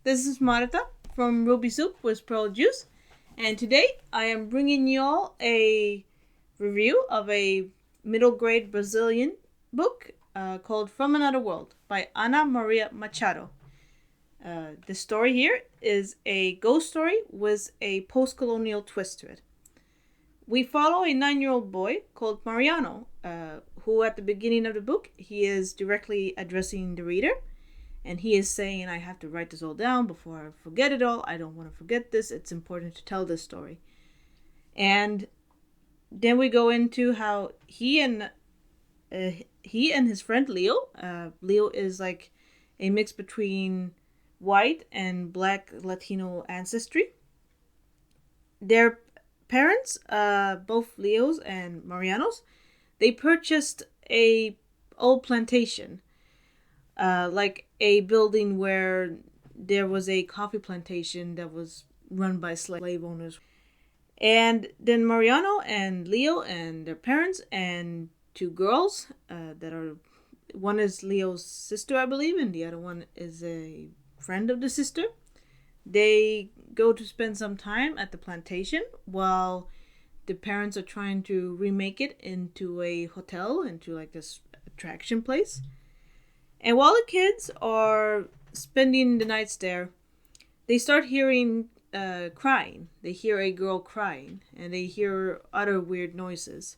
This is Marta from Ruby Soup with Pearl Juice, and today I am bringing y'all a review of a middle grade Brazilian book called From Another World by Ana Maria Machado. The story here is a ghost story with a post colonial twist to it. We follow a 9-year-old boy called Mariano, who at the beginning of the book he is directly addressing the reader, and he is saying, I have to write this all down before I forget it all. I don't want to forget this. It's important to tell this story. And then we go into how he and his friend Leo. Leo is like a mix between white and black Latino ancestry. Their parents, both Leo's and Mariano's, they purchased a old plantation, like a building where there was a coffee plantation that was run by slave owners. And then Mariano and Leo and their parents and two girls that are, one is Leo's sister, I believe, and the other one is a friend of the sister. They go to spend some time at the plantation while the parents are trying to remake it into a hotel, into like this attraction place. And while the kids are spending the nights there, they start hearing crying. They hear a girl crying, and they hear other weird noises.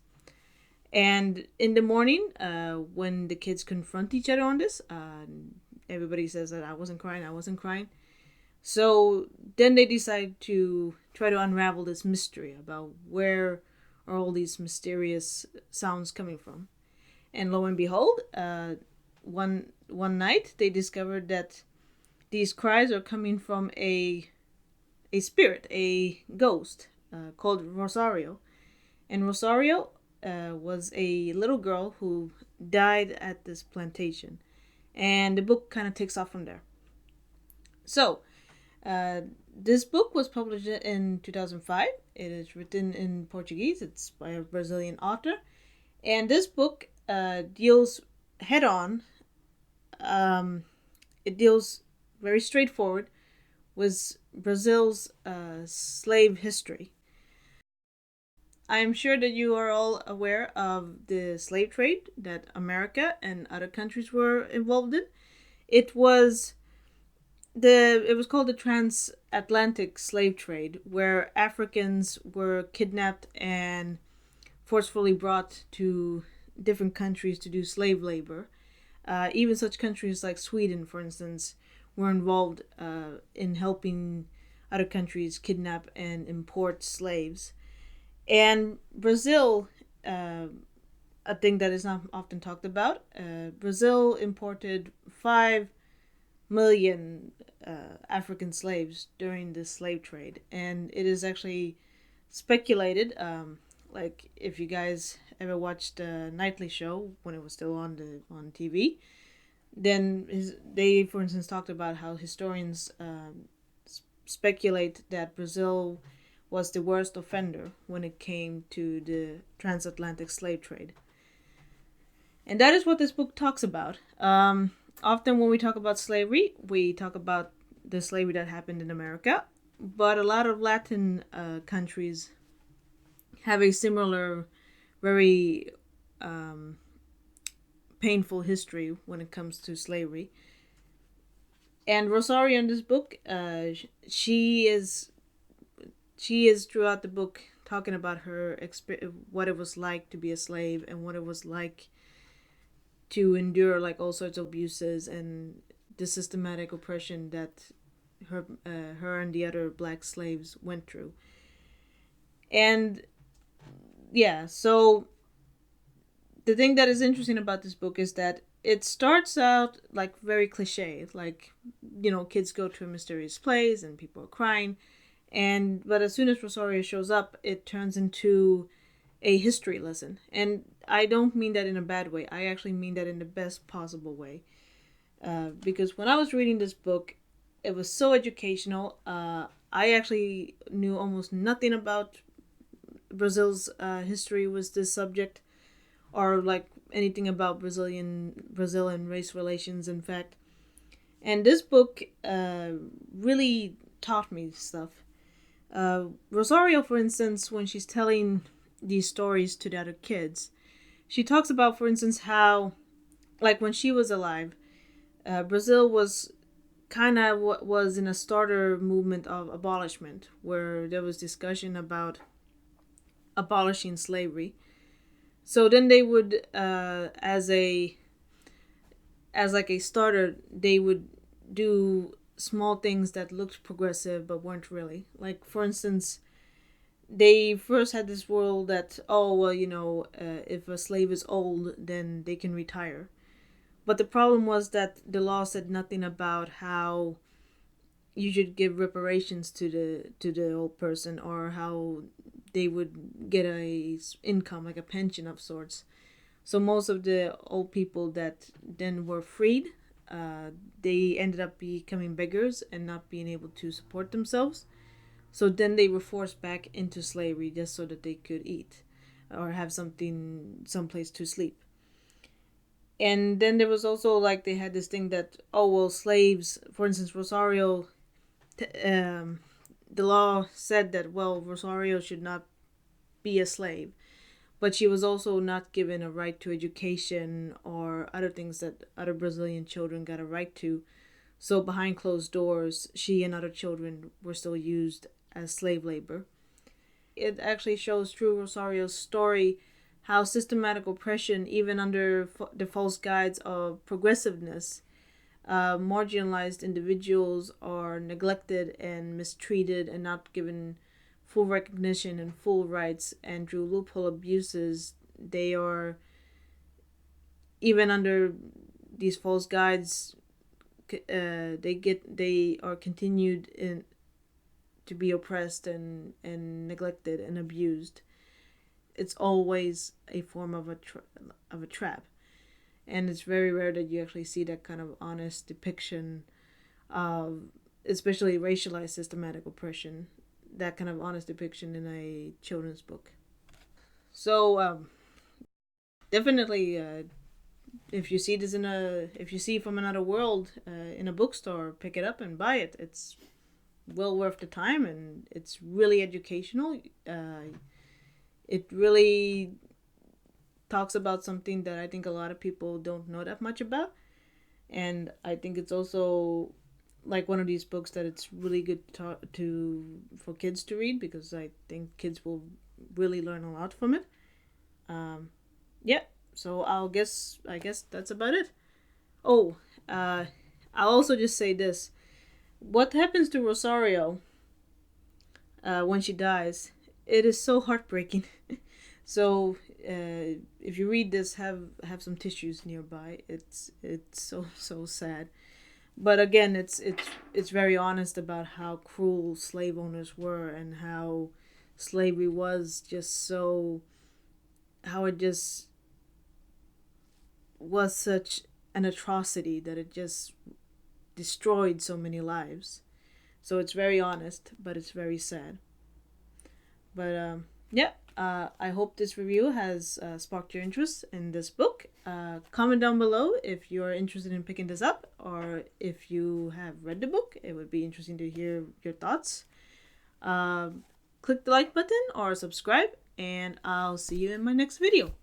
And in the morning, when the kids confront each other on this, everybody says that I wasn't crying. So then they decide to try to unravel this mystery about where are all these mysterious sounds coming from. And lo and behold, one night they discovered that these cries are coming from a spirit, a ghost called Rosario. And Rosario was a little girl who died at this plantation. And the book kind of takes off from there. So, this book was published in 2005. It is written in Portuguese. It's by a Brazilian author. And this book deals head on. It deals very straightforward with Brazil's slave history. I am sure that you are all aware of the slave trade that America and other countries were involved in. It was called the transatlantic slave trade, where Africans were kidnapped and forcefully brought to different countries to do slave labor. Even such countries like Sweden, for instance, were involved in helping other countries kidnap and import slaves. And Brazil, a thing that is not often talked about, Brazil imported 5 million African slaves during the slave trade. And it is actually speculated, like if you guys ever watched the Nightly Show when it was still on TV, then they, for instance, talked about how historians speculate that Brazil was the worst offender when it came to the transatlantic slave trade. And that is what this book talks about. Often when we talk about slavery, we talk about the slavery that happened in America, but a lot of Latin countries have a similar, very painful history when it comes to slavery. And Rosario in this book, she is throughout the book talking about her what it was like to be a slave and what it was like to endure like all sorts of abuses and the systematic oppression that her and the other black slaves went through. And yeah, so the thing that is interesting about this book is that it starts out like very cliche, like, you know, kids go to a mysterious place and people are crying, but as soon as Rosario shows up, it turns into a history lesson. And I don't mean that in a bad way. I actually mean that in the best possible way. Because when I was reading this book, it was so educational. I actually knew almost nothing about Brazil's history with this subject, or like anything about Brazil and race relations, in fact. And this book really taught me stuff. Rosario, for instance, when she's telling these stories to the other kids, she talks about, for instance, how, like when she was alive, Brazil was kind of what was in a starter movement of abolishment, where there was discussion about abolishing slavery. So then they would, as like a starter, they would do small things that looked progressive but weren't really. Like for instance, they first had this rule that, oh well, if a slave is old, then they can retire. But the problem was that the law said nothing about how you should give reparations to the old person, or how they would get a income, like a pension of sorts. So most of the old people that then were freed, they ended up becoming beggars and not being able to support themselves. So then they were forced back into slavery just so that they could eat or have someplace to sleep. And then there was also, like, they had this thing that, oh well, slaves, for instance, Rosario, the law said that, well, Rosario should not be a slave, but she was also not given a right to education or other things that other Brazilian children got a right to. So behind closed doors, she and other children were still used as slave labor. It actually shows through Rosario's story how systematic oppression, even under the false guise of progressiveness, marginalized individuals are neglected and mistreated and not given full recognition and full rights. And through loophole abuses, they are, even under these false guides, they are continued to be oppressed and neglected and abused. It's always a form of a trap, and it's very rare that you actually see that kind of honest depiction of, especially racialized systematic oppression, that kind of honest depiction in a children's book. So definitely, if you see this if you see From Another World in a bookstore, pick it up and buy it. It's well worth the time, and it's really educational. It really talks about something that I think a lot of people don't know that much about. And I think it's also like one of these books that it's really good for kids to read, because I think kids will really learn a lot from it. Yeah, so I guess that's about it. Oh, I'll also just say this: what happens to Rosario when she dies? It is so heartbreaking. So if you read this, have some tissues nearby. It's so sad. But again, it's very honest about how cruel slave owners were, and how slavery was just so, how it just was such an atrocity that it just destroyed so many lives. So it's very honest, but it's very sad. But yeah, I hope this review has sparked your interest in this book. Comment down below if you're interested in picking this up, or if you have read the book. It would be interesting to hear your thoughts. Click the like button or subscribe, and I'll see you in my next video.